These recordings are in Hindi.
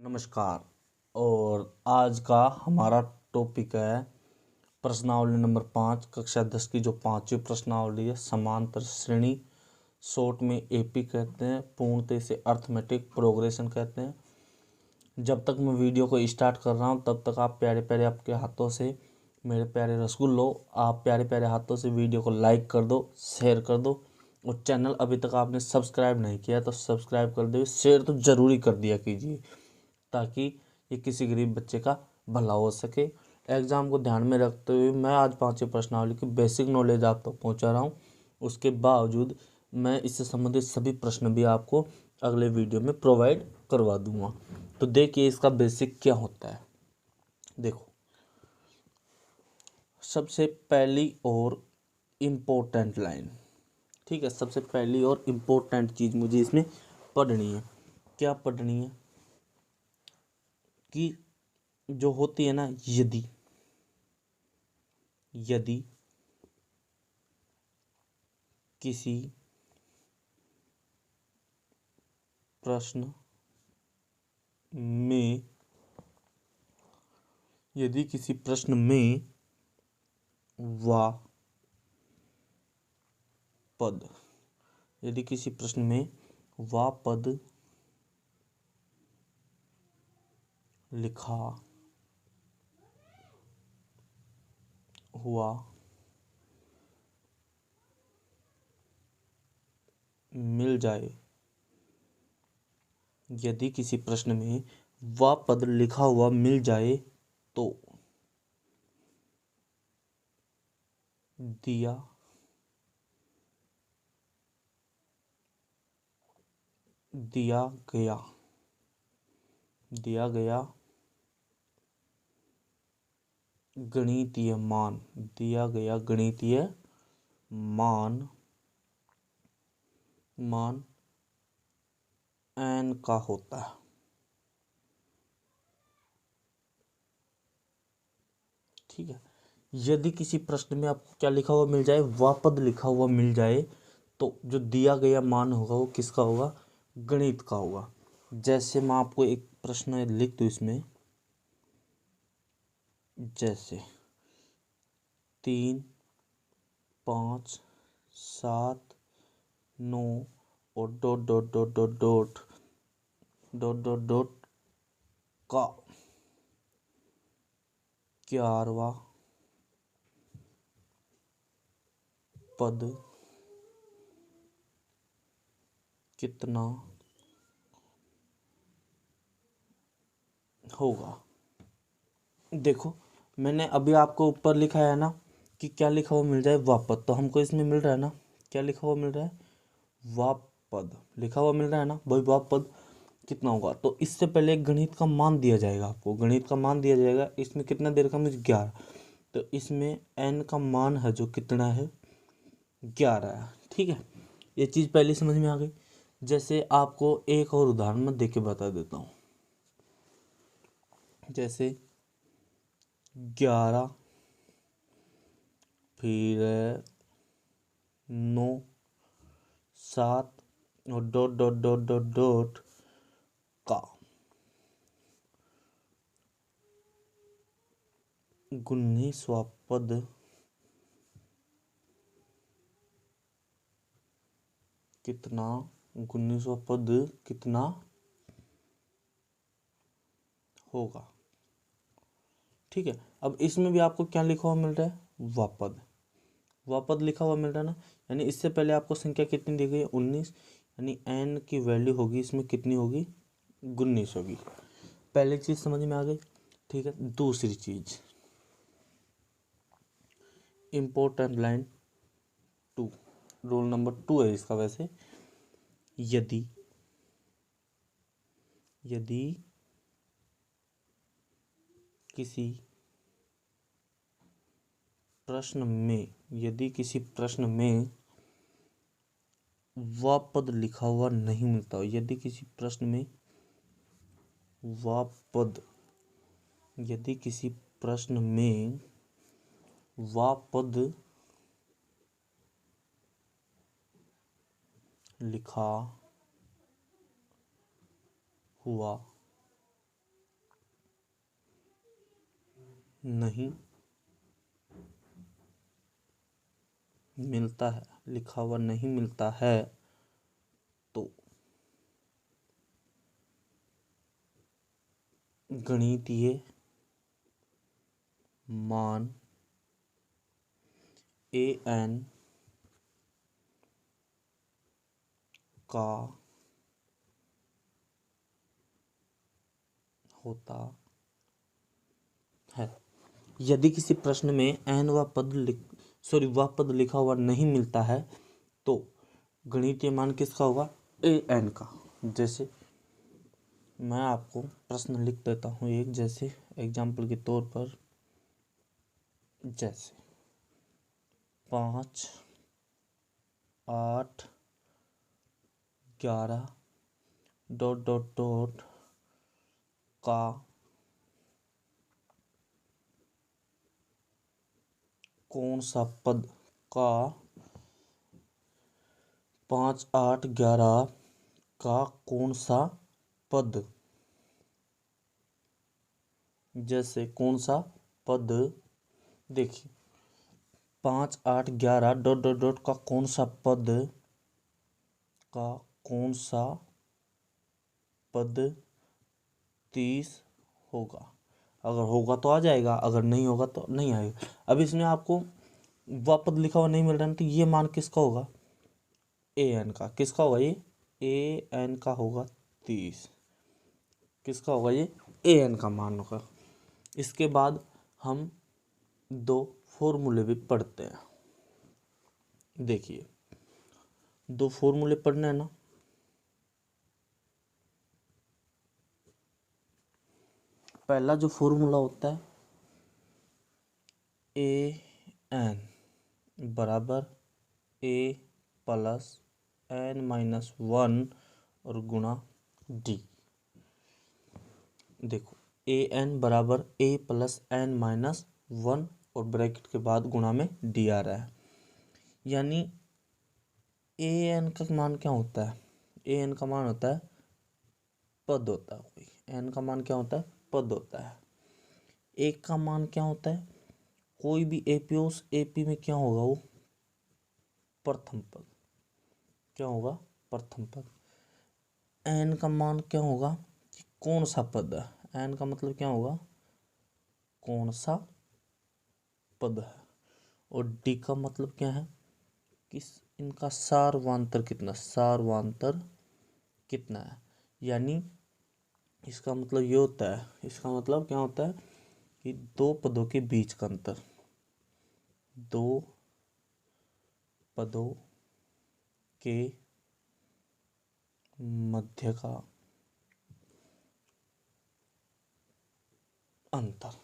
नमस्कार। और आज का हमारा टॉपिक है प्रश्नावली नंबर 5 कक्षा 10 की जो 5वीं प्रश्नावली है समांतर श्रेणी, शॉर्ट में एपी कहते हैं, पूर्णतः से अर्थमेटिक प्रोग्रेशन कहते हैं। जब तक मैं वीडियो को स्टार्ट कर रहा हूँ तब तक आप प्यारे प्यारे आपके हाथों से, मेरे प्यारे रसगुल्लो, आप प्यारे प्यारे हाथों से वीडियो को लाइक कर दो, शेयर कर दो। और चैनल अभी तक आपने सब्सक्राइब नहीं किया तो सब्सक्राइब कर दो, शेयर तो ज़रूरी कर दिया कीजिए ताकि ये किसी गरीब बच्चे का भला हो सके। एग्ज़ाम को ध्यान में रखते हुए मैं आज 5वीं प्रश्नावली की बेसिक नॉलेज आप तक पहुंचा रहा हूं। उसके बावजूद मैं इससे संबंधित सभी प्रश्न भी आपको अगले वीडियो में प्रोवाइड करवा दूंगा। तो देखिए इसका बेसिक क्या होता है। देखो, सबसे पहली और इम्पोर्टेंट लाइन, ठीक है, सबसे पहली और इम्पोर्टेंट चीज़ मुझे इसमें पढ़नी है। क्या पढ़नी है कि जो होती है ना, यदि किसी प्रश्न में वा पद लिखा हुआ मिल जाए, यदि किसी प्रश्न में वह पद लिखा हुआ मिल जाए तो दिया गया गणितीय मान n का होता है। ठीक है, यदि किसी प्रश्न में आपको क्या लिखा हुआ मिल जाए, वह पद लिखा हुआ मिल जाए, तो जो दिया गया मान होगा वो किसका होगा? गणित का होगा। जैसे मैं आपको एक प्रश्न लिख दूं इसमें, जैसे 3, 5, 7, 9 और dot dot dot dot dot dot dot dot का 11वां पद कितना होगा। देखो, मैंने अभी आपको ऊपर लिखा है ना कि क्या लिखा हुआ मिल जाए, वापद, तो हमको इसमें मिल रहा है ना, क्या लिखा हुआ मिल रहा है, वापद लिखा हुआ मिल रहा है ना भाई। वापद कितना होगा, तो इससे पहले एक गणित का मान दिया जाएगा, आपको गणित का मान दिया जाएगा। इसमें कितना देर का मुझे 11, तो इसमें n का मान है जो कितना है, 11 है। ठीक है, ये चीज़ पहले समझ में आ गई। जैसे आपको एक और उदाहरण मैं दे के बता देता हूँ। जैसे 11 फिर 9 7 और dot dot dot dot dot का 19वां पद कितना, 19वां पद कितना होगा। ठीक है, अब इसमें भी आपको क्या लिखा हुआ मिल रहा है, वापद लिखा हुआ मिल रहा है ना। यानी इससे पहले आपको संख्या कितनी दी गई है, 19, यानी n की वैल्यू होगी इसमें कितनी होगी, 19 होगी। पहली चीज़ समझ में आ गई। ठीक है, दूसरी चीज़ इम्पोर्टेंट लाइन 2, रोल नंबर 2 है इसका वैसे। यदि किसी प्रश्न में वह पद लिखा हुआ नहीं मिलता हो, यदि किसी प्रश्न में वह पद लिखा हुआ नहीं मिलता है, लिखा हुआ नहीं मिलता है तो गणितीय मान an का होता है। यदि किसी प्रश्न में n वह पद लिखा हुआ नहीं मिलता है तो गणितीय मान किसका होगा? an का। जैसे मैं आपको प्रश्न लिख देता हूँ एक, जैसे एग्जाम्पल के तौर पर, जैसे 5, 8, 11 ... का कौन सा पद का 5, 8, 11 का कौन सा पद, जैसे कौन सा पद, देखिए 5, 8, 11 ... का कौन सा पद, का कौन सा पद 30 होगा। अगर होगा तो आ जाएगा, अगर नहीं होगा तो नहीं आएगा। अब इसमें आपको वह पद लिखा हुआ नहीं मिल रहा है तो ये मान किसका होगा? an का। किसका होगा ये? an का होगा 30। किसका होगा ये? an का मान होगा। इसके बाद हम 2 फॉर्मूले भी पढ़ते हैं। देखिए 2 फॉर्मूले पढ़ने हैं ना। पहला जो फॉर्मूला होता है an बराबर a प्लस n-1 और गुणा d। देखो an बराबर a प्लस n-1 और ब्रैकेट के बाद गुणा में d आ रहा है। यानी an का मान क्या होता है? an का मान होता है पद होता है कोई। n का मान क्या होता है? पद होता है। एक का मान क्या होता है? कोई भी एपी हो, उस एपी में क्या होगा? वो प्रथम पद। क्या होगा? प्रथम पद। n का मान क्या होगा? कि कौन सा पद है। n का मतलब क्या होगा? कौन सा पद है। और d का मतलब क्या है? कि इनका सारवांतर कितना, सारवांतर कितना है। यानी इसका मतलब ये होता है, इसका मतलब क्या होता है कि 2 पदों के बीच का अंतर, 2 पदों के मध्य का अंतर।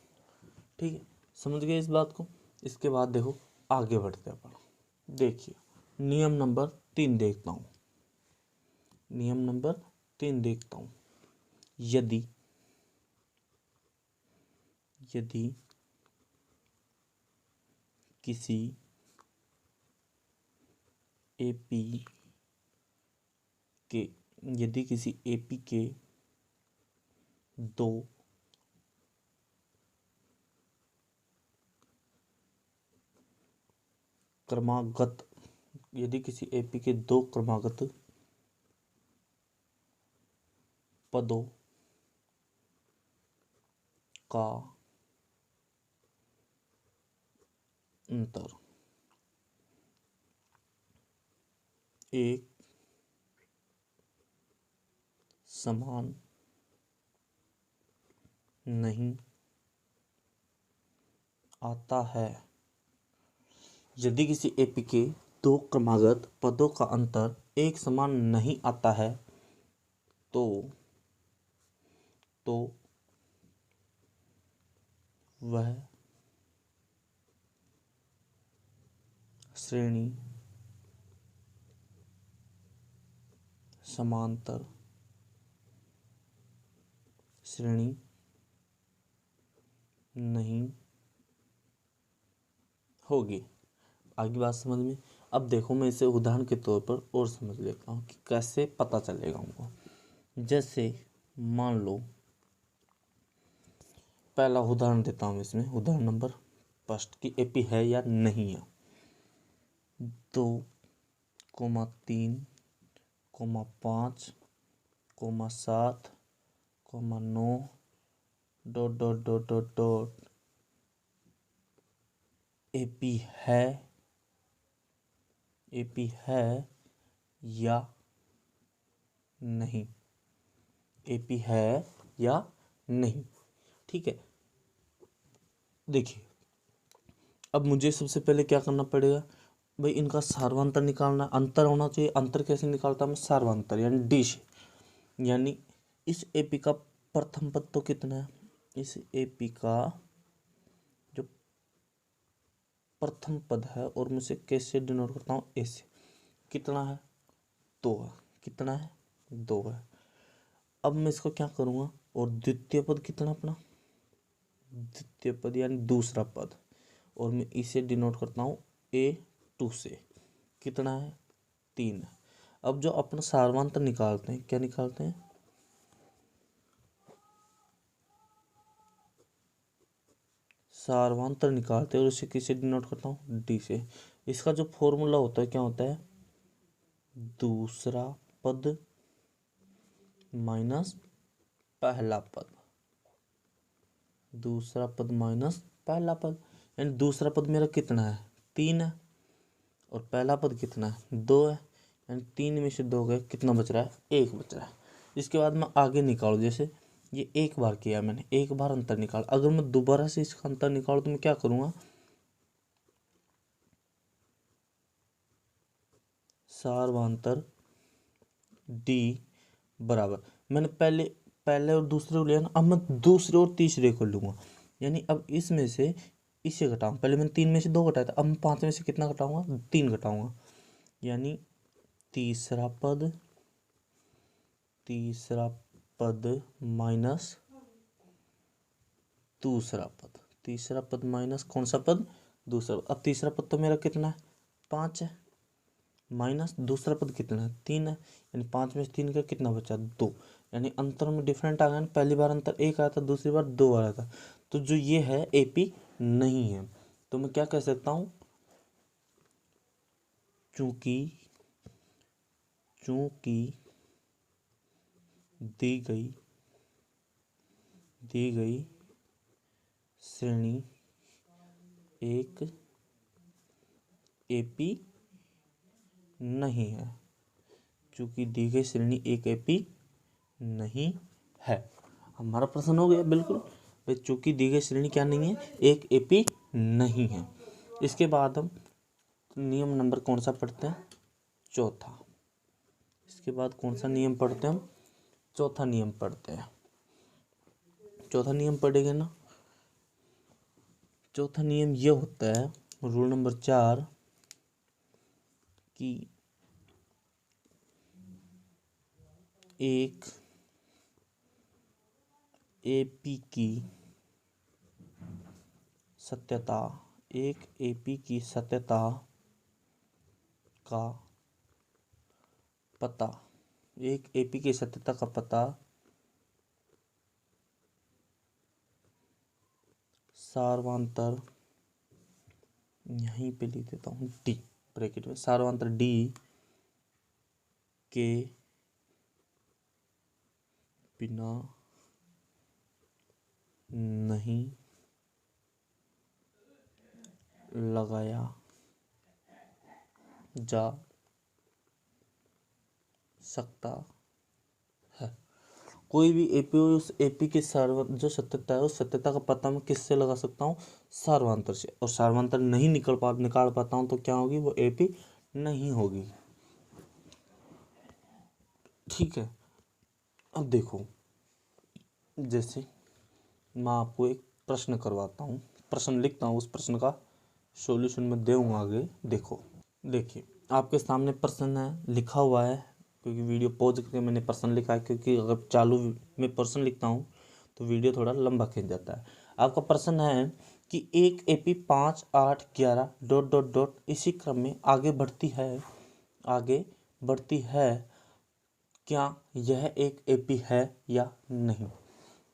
ठीक है, समझ गए इस बात को। इसके बाद देखो आगे बढ़ते हैं अपन। देखिए नियम नंबर 3 देखता हूँ। नियम नंबर 3 देखता हूँ। यदि किसी एपी के, यदि किसी एपी के 2 क्रमागत, यदि किसी एपी के 2 क्रमागत पदों का अंतर एक समान नहीं आता है। यदि किसी एपी के 2 क्रमागत पदों का अंतर एक समान नहीं आता है तो वह श्रेणी समांतर श्रेणी नहीं होगी। आगे बात समझ में। अब देखो मैं इसे उदाहरण के तौर पर और समझ लेता हूँ कि कैसे पता चलेगा हमको। जैसे मान लो पहला उदाहरण देता हूँ इसमें, उदाहरण नंबर फर्स्ट की एपी है या नहीं है। 2,3,5,7,9 dot dot dot dot dot AP है या नहीं, एपी है या नहीं। ठीक है, देखिए अब मुझे सबसे पहले क्या करना पड़ेगा भाई, इनका सार्वंतर निकालना, अंतर होना चाहिए। अंतर कैसे निकालता हूँ मैं, सार्वंतर यानी डी से, यानी इस एपी का प्रथम पद तो कितना है, इस एपी का जो प्रथम पद है और मैं इसे कैसे डिनोट करता हूँ, ऐसे, कितना है 2 है, कितना है 2 है। अब मैं इसको क्या करूँगा, और द्वितीय पद कितना अपना, द्वितीय पद यानी दूसरा पद, और मैं इसे डिनोट करता हूँ A2 से, कितना है 3 है। अब जो अपना सार्वंतर निकालते हैं, क्या निकालते हैं, सार्वंतर निकालते हैं और इसे किसे डिनोट करता हूँ, D से। इसका जो फॉर्मूला होता है क्या होता है, दूसरा पद माइनस पहला पद, दूसरा पद माइनस पहला पद, यानी दूसरा पद मेरा कितना है 3 है, और पहला पद कितना है 2 है, यानी 3 में से 2 गए, कितना बच रहा है 1 बच रहा है। इसके बाद मैं आगे निकालूँ, जैसे ये एक बार किया मैंने, एक बार अंतर निकाल, अगर मैं दोबारा से इसका अंतर निकालूँ तो मैं क्या करूँगा, सार्वंतर डी बराबर, मैंने पहले और दूसरे को लिया ना, अब मैं दूसरे और तीसरे को लूँगा, यानी अब इसमें से इसे घटाऊँ, पहले मैंने 3 में से 2 घटाया था, अब मैं 5 में से कितना घटाऊँगा, 3 घटाऊँगा, यानी तीसरा पद माइनस दूसरा पद, तीसरा पद माइनस कौन सा पद, दूसरा। अब तीसरा पद तो मेरा कितना है 5 है, माइनस दूसरा पद कितना है 3 है, यानी 5 में से 3 का कितना बचा 2, यानी अंतर में डिफरेंट आ गया ना, पहली बार अंतर 1 आया था, दूसरी बार 2 आया था। तो जो ये है एपी नहीं है, तो मैं क्या कह सकता हूँ, चूंकि दी गई श्रेणी एक एपी नहीं है, चूंकि दी गई श्रेणी एक एपी नहीं है। हमारा प्रश्न हो गया बिल्कुल भाई, चूंकि दी गई श्रेणी क्या नहीं है, एक एपी नहीं है। इसके बाद हम नियम नंबर कौन सा पढ़ते हैं, चौथा। इसके बाद कौन सा नियम पढ़ते हैं हम, चौथा नियम पढ़ते हैं। चौथा नियम पढ़ेंगे ना, चौथा नियम ये होता है, रूल नंबर 4, कि एक एपी की सत्यता, एक एपी की सत्यता का पता, एक एपी की सत्यता का पता सार्वंतर, यहीं पे लिख देता हूँ डी ब्रैकेट में, सार्वंतर डी के बिना नहीं लगाया जा सकता है। कोई भी एपी हो, उस एपी की जो सत्यता है, उस सत्यता का पता मैं किससे लगा सकता हूँ, सार्वंतर से, और सार्वंतर नहीं निकाल पाता हूँ तो क्या होगी, वो एपी नहीं होगी। ठीक है, अब देखो, जैसे मैं आपको एक प्रश्न करवाता हूँ, प्रश्न लिखता हूँ, उस प्रश्न का सॉल्यूशन मैं दूंगा आगे। देखो, देखिए आपके सामने प्रश्न है, लिखा हुआ है, क्योंकि वीडियो पॉज करके मैंने प्रश्न लिखा है, क्योंकि अगर चालू में प्रश्न लिखता हूँ तो वीडियो थोड़ा लंबा खींच जाता है। आपका प्रश्न है कि एक एपी 5, 8, 11 डॉट डॉट डॉट इसी क्रम में आगे बढ़ती है, क्या यह एक एपी है या नहीं।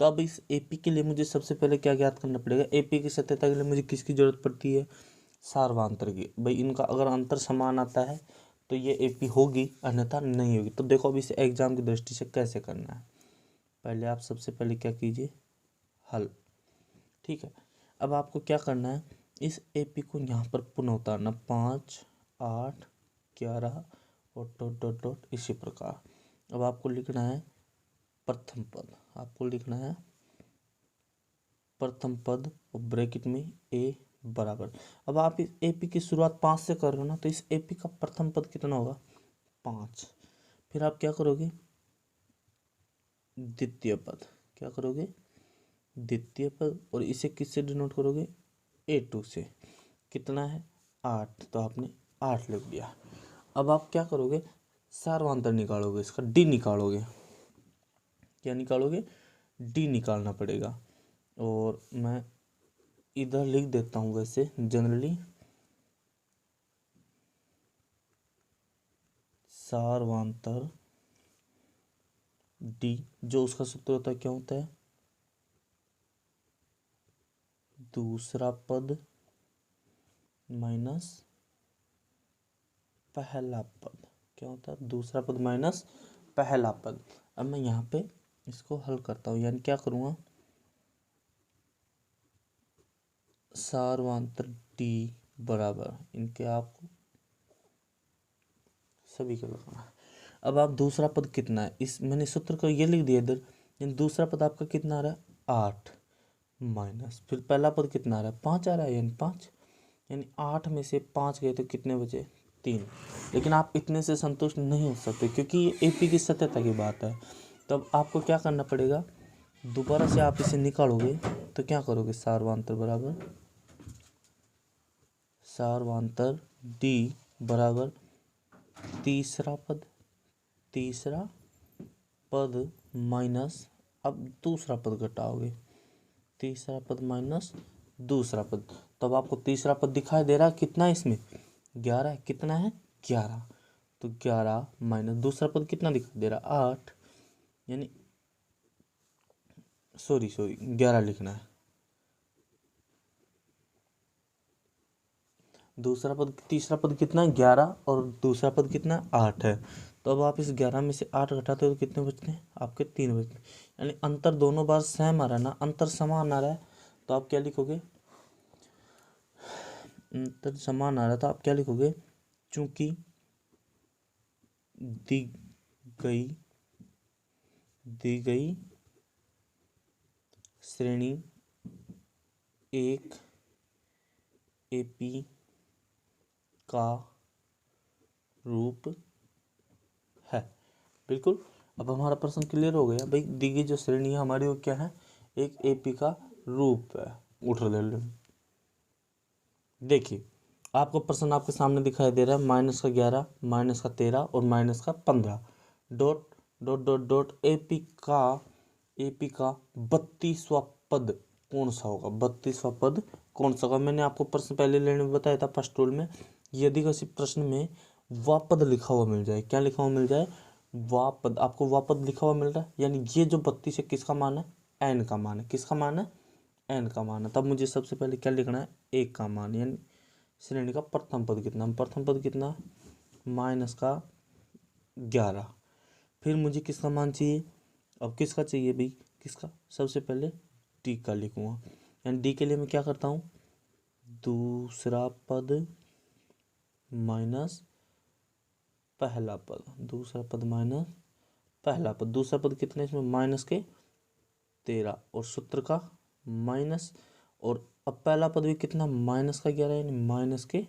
तो अब इस एपी के लिए मुझे सबसे पहले क्या ज्ञात करना पड़ेगा, एपी की सत्यता के लिए मुझे किसकी जरूरत पड़ती है, सार्वधांतर की। भाई इनका अगर अंतर समान आता है तो ये एपी होगी, अन्यथा नहीं होगी। तो देखो अब इसे एग्जाम की दृष्टि से कैसे करना है, पहले आप सबसे पहले क्या कीजिए, हल। ठीक है, अब आपको क्या करना है, इस एपी को यहाँ पर पुनः उतारना, 5, 8, 11 और डॉट डॉट डॉट इसी प्रकार। अब आपको लिखना है प्रथम पद, आपको लिखना है प्रथम पद और ब्रैकेट में ए बराबर। अब आप इस एपी की शुरुआत 5 से कर रहे हो ना, तो इस एपी का प्रथम पद कितना होगा, 5। फिर आप क्या करोगे, द्वितीय पद, क्या करोगे, द्वितीय पद, और इसे किससे डिनोट करोगे, A2 से। कितना है, 8, तो आपने 8 लिख दिया। अब आप क्या करोगे, सार्वधांतर निकालोगे, इसका डी निकालोगे। क्या निकालोगे, डी निकालना पड़ेगा। और मैं इधर लिख देता हूँ वैसे जनरली, सार्वधांतर डी, जो उसका सूत्र होता है क्या होता है, दूसरा पद माइनस पहला पद। क्या होता है, दूसरा पद माइनस पहला पद। अब मैं यहाँ पे इसको हल करता हूँ, यानी क्या करूँगा, सार्वधांतर डी बराबर, इनके आपको सभी को लगाना। अब आप दूसरा पद कितना है, इस मैंने सूत्र को ये लिख दिया इधर, यानी दूसरा पद आपका कितना आ रहा है, 8 माइनस, फिर पहला पद कितना आ रहा है, 5 आ रहा है, यानी 5, यानी 8 में से 5 गए तो कितने बचे, 3। लेकिन आप इतने से संतुष्ट नहीं हो सकते, क्योंकि ये एपी की सत्यता की बात है। तो अब आपको क्या करना पड़ेगा, दोबारा से आप इसे निकालोगे, तो क्या करोगे, सार्वधांतर बराबर, सार्वधांतर डी बराबर तीसरा पद माइनस, अब दूसरा पद घटाओगे, तीसरा पद माइनस दूसरा पद। तब आपको तीसरा पद दिखाई दे रहा है, कितना है इसमें, 11 है, कितना है, 11। तो 11 माइनस दूसरा पद कितना दिखाई दे रहा, 8, यानी सॉरी 11 लिखना है, दूसरा पद, तीसरा पद कितना है, 11, और दूसरा पद कितना है, 8 है। तो अब आप इस 11 में से 8 घटाते हो तो कितने बचते हैं, आपके 3 बचते हैं। यानी अंतर दोनों बार सेम आ रहा है ना, अंतर समान आ रहा है, तो आप क्या लिखोगे, अंतर समान आ रहा था, आप क्या लिखोगे, चूंकि दी गई श्रेणी एक एपी का रूप है। बिल्कुल, अब हमारा प्रश्न क्लियर हो गया। भाई दी गई जो श्रेणी है हमारी, वो क्या है, एक एपी का रूप है। उठ ले, देखिए आपको प्रश्न आपके सामने दिखाई दे रहा है, -11, -13 और -15, dot dot dot dot AP का 32वां पद कौन सा होगा, 32वां पद कौन सा होगा। मैंने आपको प्रश्न पहले लेने में बताया था फर्स्ट रूल में, यदि किसी प्रश्न में वापद लिखा हुआ मिल जाए, क्या लिखा हुआ मिल जाए, वापद, आपको वापद लिखा हुआ मिल रहा है, यानी ये जो 32 है किसका मान है, एन का मान है, किसका मान है, एन का मान है। तब मुझे सबसे पहले क्या लिखना है, एक का मान, यानी श्रेणी का प्रथम पद कितना, प्रथम पद कितना, -11। फिर मुझे किसका मान चाहिए, अब किसका चाहिए भाई, किसका, सबसे पहले डी का लिखूंगा, यानी डी के लिए मैं क्या करता हूँ, दूसरा पद माइनस पहला पद, दूसरा पद माइनस पहला पद, दूसरा पद कितना इसमें, -13, और सूत्र का माइनस, और अब पहला पद भी कितना, -11, यानी -11।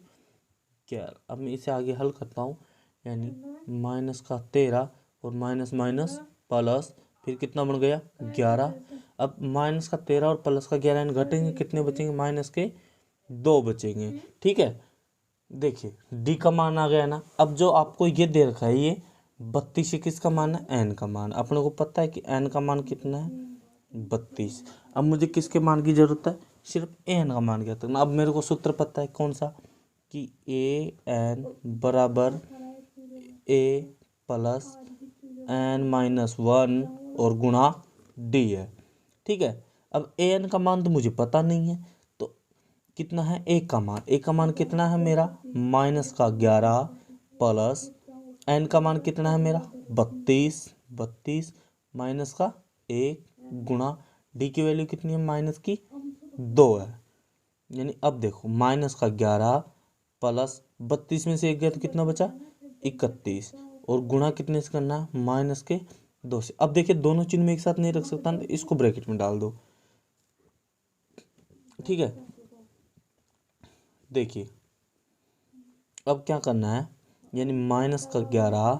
अब मैं इसे आगे हल करता हूँ, यानी -13 और माइनस माइनस प्लस, फिर कितना बन गया, 11। अब -13 और +11 यानी घटेंगे, कितने बचेंगे, -2 बचेंगे। ठीक है, देखिए डी का मान आ गया ना। अब जो आपको ये दे रखा है, ये 32 किसका मान है, एन का मान। अपने को पता है कि एन का मान कितना है, 32। अब मुझे किसके मान की जरूरत है, सिर्फ एन का मान ज्ञात करना। अब मेरे को सूत्र पता है कौन सा, कि ए एन बराबर ए प्लस n-1 और गुणा डी है। ठीक है। अब an का मान तो मुझे पता नहीं है, तो कितना है a का मान, a का मान कितना है मेरा -11 प्लस n का मान कितना है मेरा 32 माइनस का 1 गुणा d की वैल्यू कितनी है -2 है। यानी अब देखो -11 प्लस 32 में से 1 गया तो कितना बचा 31, और गुणा कितने से करना है -2 से। अब देखिए दोनों चिन्ह में एक साथ नहीं रख सकता, तो इसको ब्रैकेट में डाल दो, ठीक है। देखिए अब क्या करना है, यानी -11,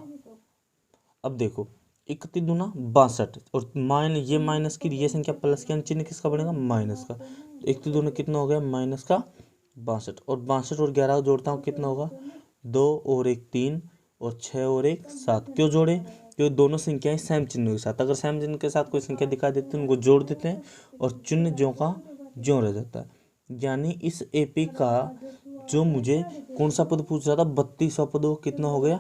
अब देखो 31 दूना 62, और ये माइनस की ये संख्या प्लस की, चिन्ह किसका बनेगा माइनस का, तो 31 दूना कितना हो गया -62, और 62 और 11 जोड़ता हूँ कितना होगा 2 और 1 3 और 6 और 1 7। क्यों जोड़े, क्योंकि दोनों संख्याएं सेम चिन्ह के साथ, अगर सेम चिन्ह के साथ कोई संख्या दिखाई देती है उनको जोड़ देते हैं और चिन्ह ज्यों का ज्यों रह जाता है। यानी इस एपी का जो मुझे कौन सा पद पूछ रहा था 32वां पद, वो कितना हो गया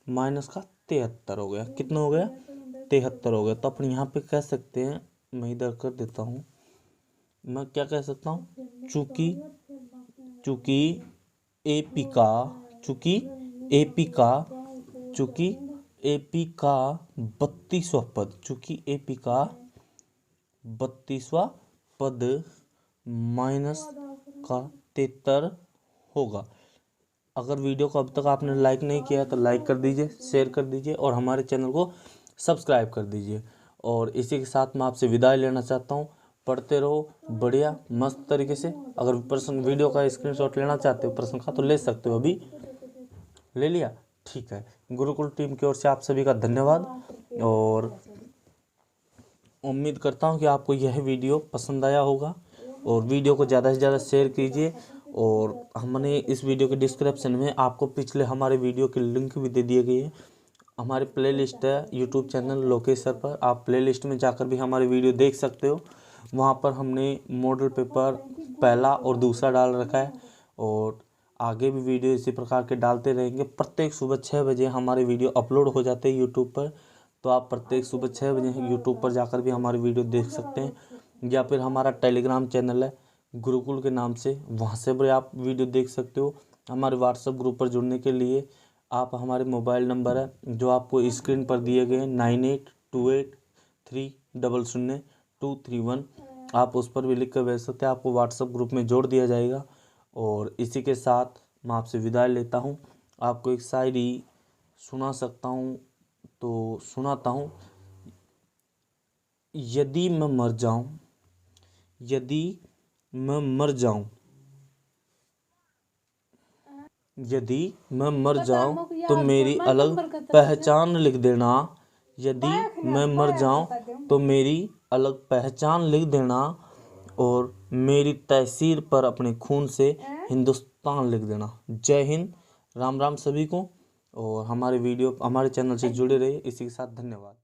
-73 हो गया, कितना हो गया 73 हो गया। तो अपन यहाँ पे कह सकते हैं, मैं इधर कर देता हूँ, मैं क्या कह सकता हूँ, चूंकि एपी का 32वां पद, चूंकि एपी का 32वां पद -73 होगा। अगर वीडियो को अब तक आपने लाइक नहीं किया तो लाइक कर दीजिए, शेयर कर दीजिए और हमारे चैनल को सब्सक्राइब कर दीजिए। और इसी के साथ मैं आपसे विदाई लेना चाहता हूँ। पढ़ते रहो बढ़िया मस्त तरीके से। अगर प्रश्न वीडियो का स्क्रीनशॉट लेना चाहते हो प्रश्न का तो ले सकते हो, अभी ले लिया, ठीक है। गुरुकुल टीम की ओर से आप सभी का धन्यवाद, और उम्मीद करता हूँ कि आपको यह वीडियो पसंद आया होगा, और वीडियो को ज़्यादा से ज़्यादा शेयर कीजिए। और हमने इस वीडियो के डिस्क्रिप्शन में आपको पिछले हमारे वीडियो के लिंक भी दे दिए गए हैं। हमारे प्लेलिस्ट है यूट्यूब चैनल लोकेश सर पर, आप प्लेलिस्ट में जाकर भी हमारे वीडियो देख सकते हो। वहाँ पर हमने मॉडल पेपर पहला और दूसरा डाल रखा है, और आगे भी वीडियो इसी प्रकार के डालते रहेंगे। प्रत्येक सुबह 6 बजे हमारे वीडियो अपलोड हो जाते हैं यूट्यूब पर, तो आप प्रत्येक सुबह 6 बजे यूट्यूब पर जाकर भी हमारे वीडियो देख सकते हैं, या फिर हमारा टेलीग्राम चैनल है गुरुकुल के नाम से, वहाँ से भी आप वीडियो देख सकते हो। हमारे व्हाट्सएप ग्रुप पर जुड़ने के लिए आप हमारे मोबाइल नंबर है जो आपको स्क्रीन पर दिए गए हैं 9828300231, आप उस पर भी लिख कर भेज सकते हैं, आपको व्हाट्सएप ग्रुप में जोड़ दिया जाएगा। और इसी के साथ मैं आपसे विदाई लेता हूँ। आपको एक शायरी सुना सकता हूँ तो सुनाता हूँ। यदि मैं मर जाऊं, यदि मैं मर जाऊं, यदि मैं मर जाऊं तो मेरी अलग पहचान लिख देना, यदि मैं मर जाऊं तो मेरी अलग पहचान लिख देना, और मेरी तहसीर पर अपने खून से हिंदुस्तान लिख देना। जय हिंद, राम राम सभी को, और हमारे वीडियो हमारे चैनल से जुड़े रहिए। इसी के साथ धन्यवाद।